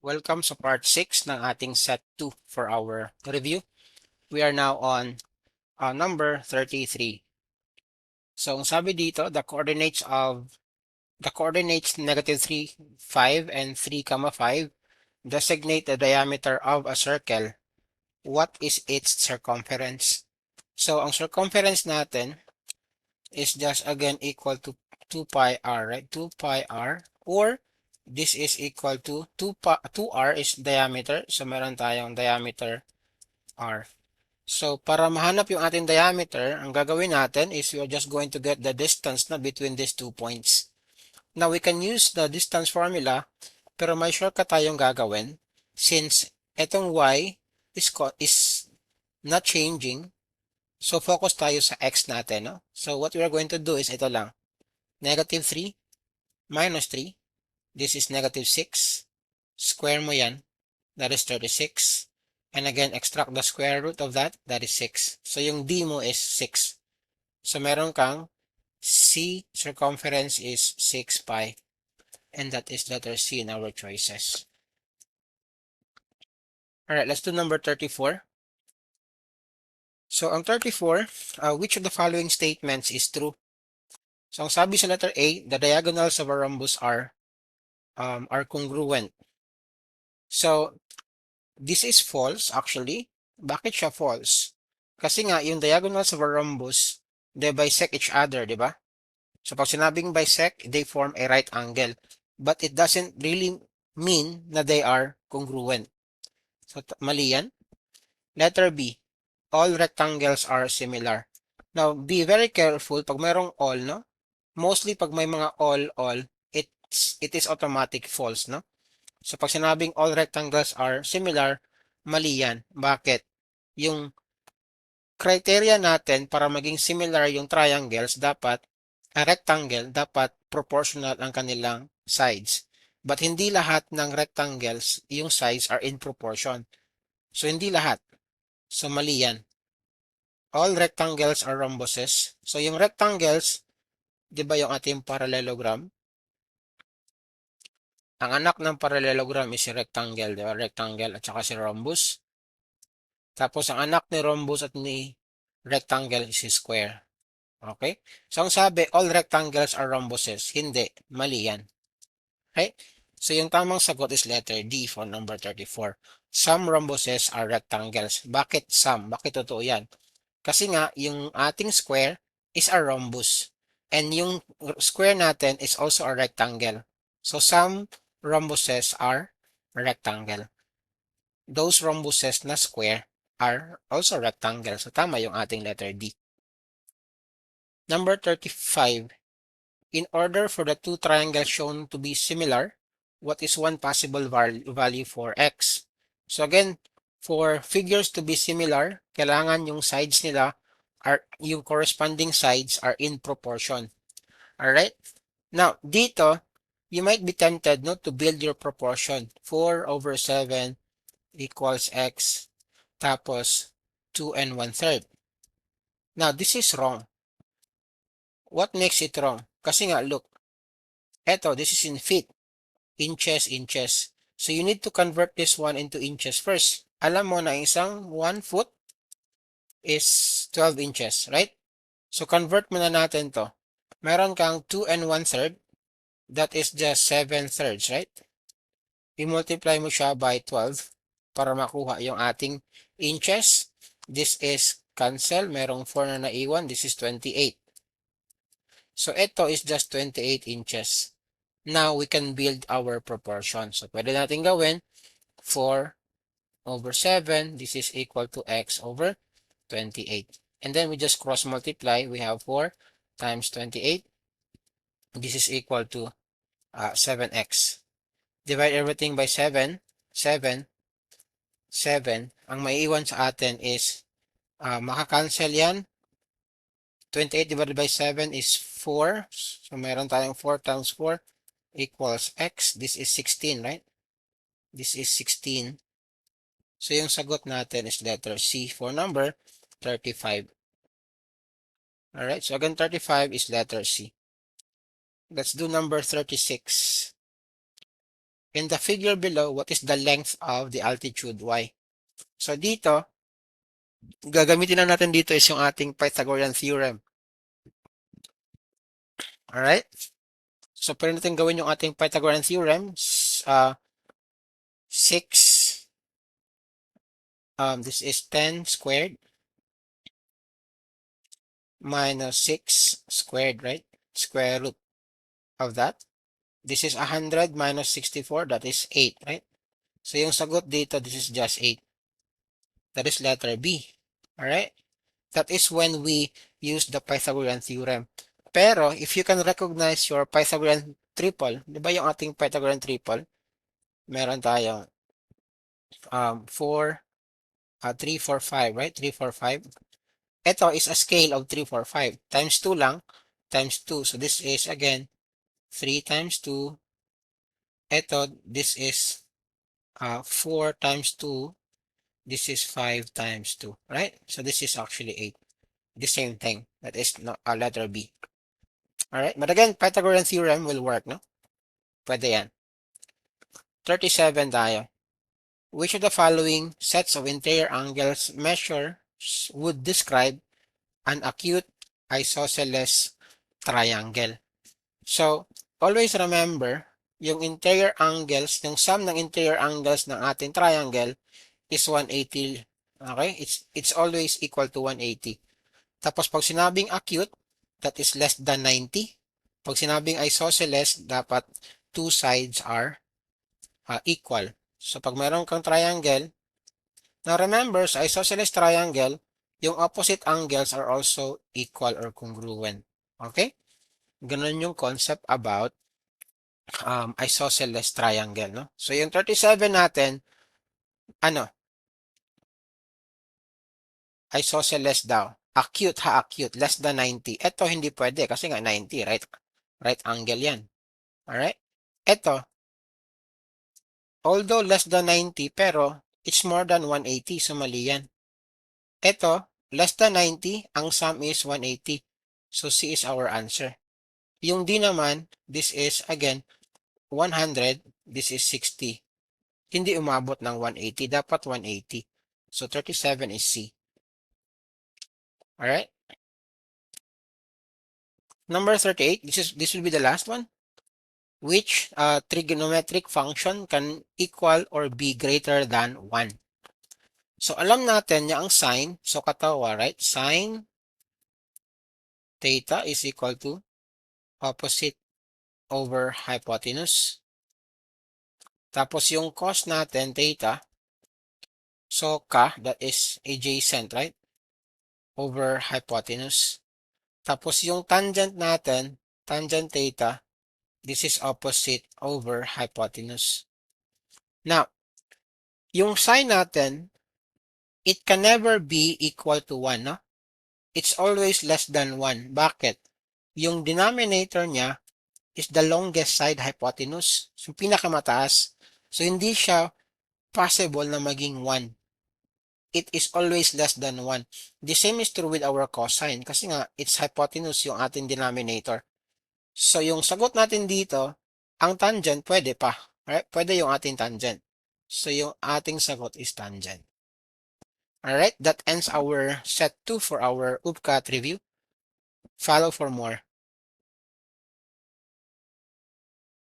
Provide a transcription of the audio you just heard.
Welcome sa part 6 ng ating set 2 for our review. We are now on number 33. So, ang sabi dito, the coordinates -3, 5, and 3, 5 designate the diameter of a circle. What is its circumference? So, ang circumference natin is just again equal to 2 pi r, right? 2 pi r, or this is equal to 2r is diameter. So, meron tayong diameter r. So, para mahanap yung ating diameter, ang gagawin natin is we are just going to get the distance na between these 2 points. Now, we can use the distance formula, pero may shortcut tayong gagawin since etong y is not changing. So, focus tayo sa x natin. No? So, what we are going to do is ito lang. -3 minus 3. This is -6. Square mo yan. That is 36. And again, extract the square root of that. That is 6. So, yung d mo is 6. So, meron kang c circumference is 6 pi. And that is letter C in our choices. Alright, let's do number 34. So, ang 34, which of the following statements is true? So, ang sabi sa letter A, the diagonals of a rhombus are congruent. So, this is false actually. Bakit siya false? Kasi nga, yung diagonals of a rhombus, they bisect each other, di ba? So, pag sinabing bisect, they form a right angle. But it doesn't really mean na they are congruent. So, mali yan. Letter B, all rectangles are similar. Now, be very careful pag mayroong all, no? Mostly pag may mga all, it is automatic false, no? So, pag sinabing all rectangles are similar, mali yan. Bakit? Yung criteria natin para maging similar yung triangles, dapat, rectangle, dapat proportional ang kanilang sides. But hindi lahat ng rectangles, yung sides are in proportion. So, hindi lahat. So, mali yan. All rectangles are rhombuses. So, yung rectangles, di ba yung ating parallelogram? Ang anak ng parallelogram is si rectangle, di ba? Rectangle at saka si rhombus. Tapos, ang anak ni rhombus at ni rectangle is si square. Okay? So, ang sabi, all rectangles are rhombuses. Hindi. Mali yan. Okay? So, yung tamang sagot is letter D for number 34. Some rhombuses are rectangles. Bakit some? Bakit totoo yan? Kasi nga, yung ating square is a rhombus. And yung square natin is also a rectangle. So, some rhombuses are rectangle. Those rhombuses na square are also rectangle. So, tama yung ating letter D. Number 35. In order for the two triangles shown to be similar, what is one possible value for x? So again, for figures to be similar, kailangan yung sides nila yung corresponding sides are in proportion. Alright? Now, dito, you might be tempted no, to build your proportion. 4/7 equals x, tapos 2 and 1/3. Now, this is wrong. What makes it wrong? Kasi nga, look, this is in feet. Inches. So, you need to convert this one into inches first. Alam mo na isang 1 foot is 12 inches, right? So, convert mo na natin to. Meron kang 2 and 1/3. That is just 7/3, right? I-multiply mo siya by 12 para makuha yung ating inches. This is cancel. Merong 4 na naiwan. This is 28. So, ito is just 28 inches. Now, we can build our proportion. So, pwede natin gawin 4/7. This is equal to x over 28. And then we just cross multiply. We have 4 times 28. This is equal to 7x. Divide everything by 7. 7. Ang maiiwan sa atin is makakancel yan. 28 divided by 7 is 4. So, meron tayong 4 times 4 equals x. This is 16, right? This is 16. So, yung sagot natin is letter C for number 35. Alright, so again, 35 is letter C. Let's do number 36. in the figure below, what is the length of the altitude y? So dito, gagamitin lang natin dito is yung ating Pythagorean theorem. Alright? So, pwede natin gawin yung ating Pythagorean theorem. 6, this is 10 squared minus 6 squared, right? Square root of that. This is 100 minus 64, that is 8, right? So, yung sagot dito, this is just 8. That is letter B. Alright? That is when we use the Pythagorean theorem. Pero, if you can recognize your Pythagorean triple, di ba yung ating Pythagorean triple? Meron tayong 4, 3, 4, 5, right? 3, 4, 5. Ito is a scale of 3, 4, 5. Times 2 lang, times 2. So, this is, again, 3 times 2. Ito, this is 4 times 2. This is 5 times 2, right? So, this is actually 8. The same thing. That is letter B. Alright? But again, Pythagorean theorem will work, no? Pwede yan. 37 tayo. Which of the following sets of interior angles measures would describe an acute isosceles triangle? So, always remember, yung interior angles, yung sum ng interior angles ng ating triangle is 180. Okay? It's always equal to 180. Tapos pag sinabing acute, that is less than 90. Pag sinabing isosceles, dapat two sides are equal. So pag meron kang triangle, now remember, sa isosceles triangle, yung opposite angles are also equal or congruent. Okay? Ganun yung concept about isosceles triangle, no? So yung 37 natin, ano? Isosceles daw. Acute acute, less than 90. Ito hindi pwede kasi nga 90, right? Right angle yan. Alright? Ito, although less than 90, pero it's more than 180, so mali yan. Ito, less than 90, ang sum is 180. So C is our answer. Yung D naman, this is, again, 100, this is 60. Hindi umabot ng 180, dapat 180. So 37 is C. Alright? Number 38, this will be the last one. Which trigonometric function can equal or be greater than 1? So, alam natin niya ang sine. So, katawa, right? Sine theta is equal to opposite over hypotenuse. Tapos, yung cos natin, theta. So, that is adjacent, right? Over hypotenuse. Tapos, yung tangent natin, tangent theta, this is opposite over hypotenuse. Now, yung sine natin, it can never be equal to 1, no? It's always less than 1. Bakit? Yung denominator niya is the longest side hypotenuse. So, pinakamataas. So, hindi siya possible na maging 1. It is always less than 1. The same is true with our cosine kasi nga, it's hypotenuse yung ating denominator. So, yung sagot natin dito, ang tangent, pwede pa. Right? Pwede yung ating tangent. So, yung ating sagot is tangent. Alright, that ends our set 2 for our UPCAT review. Follow for more.